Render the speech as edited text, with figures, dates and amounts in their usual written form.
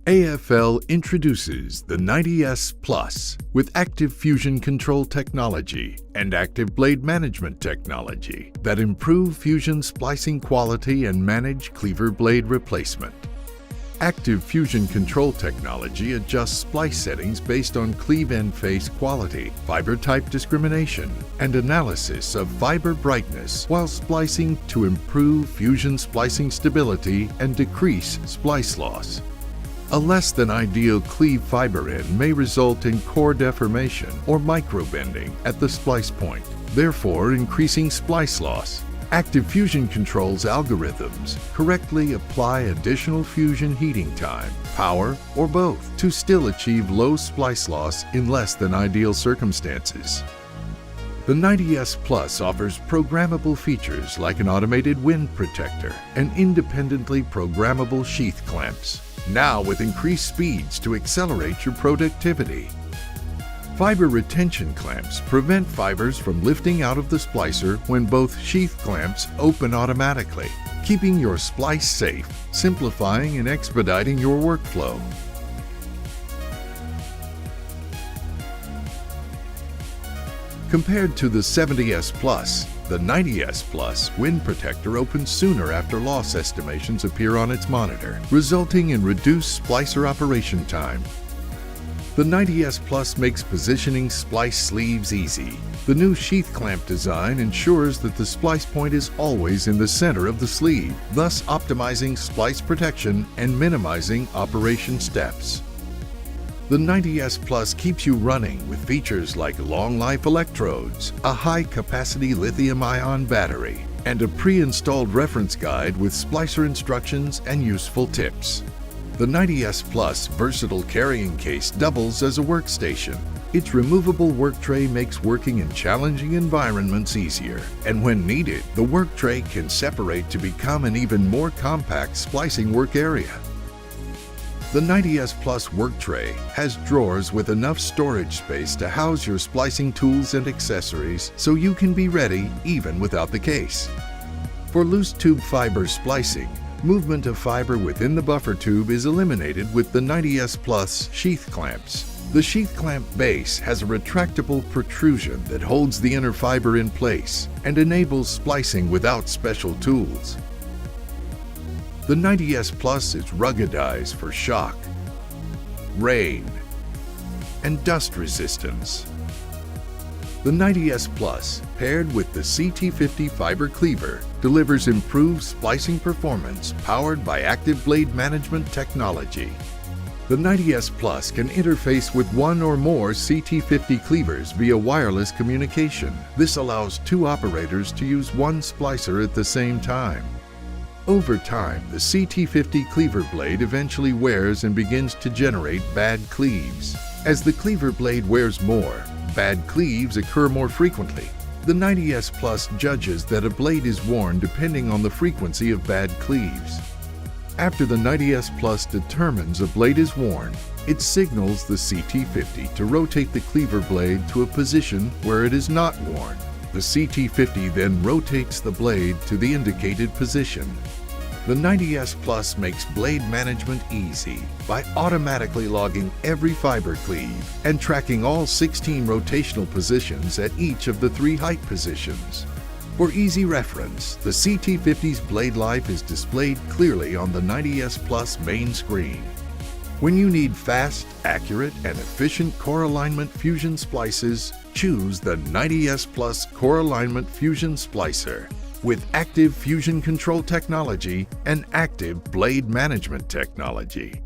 AFL introduces the 90S Plus with active fusion control technology and active blade management technology that improve fusion splicing quality and manage cleaver blade replacement. Active fusion control technology adjusts splice settings based on cleave end face quality, fiber type discrimination, and analysis of fiber brightness while splicing to improve fusion splicing stability and decrease splice loss. A less than ideal cleave fiber end may result in core deformation or microbending at the splice point, therefore increasing splice loss. Active Fusion Control's algorithms correctly apply additional fusion heating time, power, or both to still achieve low splice loss in less than ideal circumstances. The 90S Plus offers programmable features like an automated wind protector and independently programmable sheath clamps, now with increased speeds to accelerate your productivity. Fiber retention clamps prevent fibers from lifting out of the splicer when both sheath clamps open automatically, keeping your splice safe, simplifying and expediting your workflow. Compared to the 70S Plus, the 90S Plus wind protector opens sooner after loss estimations appear on its monitor, resulting in reduced splicer operation time. The 90S Plus makes positioning splice sleeves easy. The new sheath clamp design ensures that the splice point is always in the center of the sleeve, thus optimizing splice protection and minimizing operation steps. The 90S Plus keeps you running with features like long-life electrodes, a high-capacity lithium-ion battery, and a pre-installed reference guide with splicer instructions and useful tips. The 90S Plus versatile carrying case doubles as a workstation. Its removable work tray makes working in challenging environments easier, and when needed, the work tray can separate to become an even more compact splicing work area. The 90S Plus work tray has drawers with enough storage space to house your splicing tools and accessories so you can be ready even without the case. For loose tube fiber splicing, movement of fiber within the buffer tube is eliminated with the 90S Plus sheath clamps. The sheath clamp base has a retractable protrusion that holds the inner fiber in place and enables splicing without special tools. The 90S Plus is ruggedized for shock, rain, and dust resistance. The 90S Plus, paired with the CT50 fiber cleaver, delivers improved splicing performance powered by active blade management technology. The 90S Plus can interface with one or more CT50 cleavers via wireless communication. This allows two operators to use one splicer at the same time. Over time, the CT50 cleaver blade eventually wears and begins to generate bad cleaves. As the cleaver blade wears more, bad cleaves occur more frequently. The 90S Plus judges that a blade is worn depending on the frequency of bad cleaves. After the 90S Plus determines a blade is worn, it signals the CT50 to rotate the cleaver blade to a position where it is not worn. The CT50 then rotates the blade to the indicated position. The 90S Plus makes blade management easy by automatically logging every fiber cleave and tracking all 16 rotational positions at each of the 3 height positions. For easy reference, the CT50's blade life is displayed clearly on the 90S Plus main screen. When you need fast, accurate, and efficient core alignment fusion splices, choose the 90S Plus Core Alignment Fusion Splicer with active fusion control technology and active blade management technology.